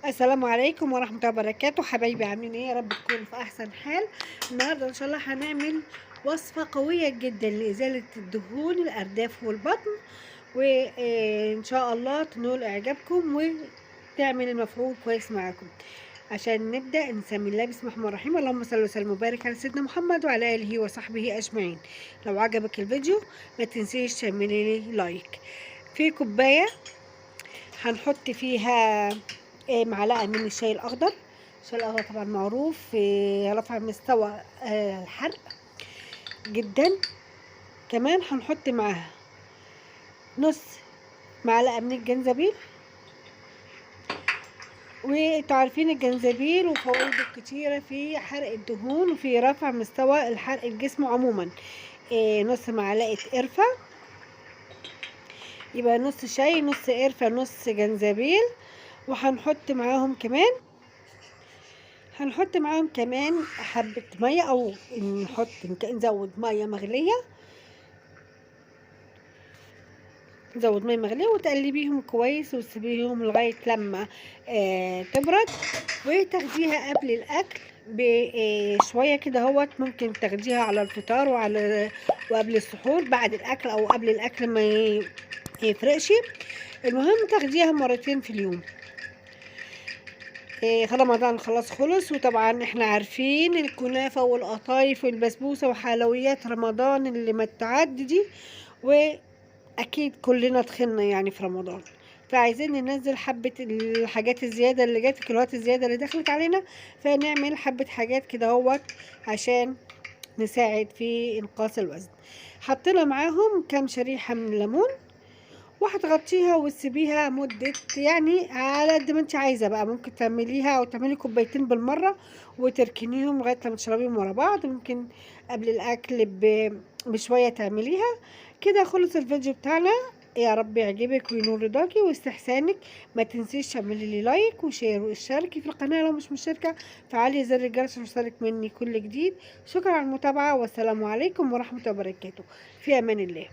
السلام عليكم ورحمة الله وبركاته. حبايبي عاملين ايه؟ يا رب تكونوا في احسن حال. النهارده ان شاء الله هنعمل وصفة قوية جدا لإزالة الدهون الأرداف والبطن، وإن شاء الله تنول إعجابكم وتعمل المفعول كويس معاكم. عشان نبدأ نسمي الله بسم الله الرحمن الرحيم. اللهم صل وسلم وبارك على سيدنا محمد وعلى آله وصحبه أجمعين. لو عجبك الفيديو ما تنسيش تعملي لي لايك. في كوباية هنحط فيها معلقة من الشاي الأخضر. الشاي الأخضر طبعا معروف في رفع مستوى الحرق جدا. كمان هنحط معاها نص معلقة من الجنزبيل، وانتوا عارفين الجنزبيل وفوائده الكتيرة في حرق الدهون وفي رفع مستوى الحرق الجسم عموما. نص معلقة قرفة، يبقى نص شاي نص قرفة نص جنزبيل. وهنحط معاهم كمان حبة مية، او نزود مية مغلية، وتقلبيهم كويس وتسيبيهم لغاية لما تبرد. وتاخديها قبل الاكل بشوية كده اهوت. ممكن تاخديها على الفطار وقبل السحور، بعد الاكل او قبل الاكل ما يفرقش. المهم تاخديها مرتين في اليوم. رمضان خلاص خلص، وطبعا احنا عارفين الكنافة والقطايف والبسبوسة وحلويات رمضان اللي ما تعد دي، واكيد كلنا تخنا يعني في رمضان. فعايزين ننزل حبة الحاجات الزيادة اللي جت، الكيلوات الزيادة اللي دخلت علينا، فنعمل حبة حاجات كده اهوت عشان نساعد في انقاص الوزن. حطينا معاهم كام شريحة من الليمون، وهتغطيها وتسيبيها مدة يعني على قد ما انت عايزة بقى. ممكن تعمليها او تعملي كوبايتين بالمرة وتركنيهم لغاية لما تشربيهم ورا بعض. ممكن قبل الاكل بشوية تعمليها كده. خلص الفيديو بتاعنا، يا رب يعجبك وينور رضاكي واستحسانك. ما تنسيش تعملي لي لايك وشير واشتركي في القناة لو مش مشتركة. فعلي زر الجرس يوصلك مني كل جديد. شكرا على المتابعة، والسلام عليكم ورحمة الله وبركاته. في امان الله.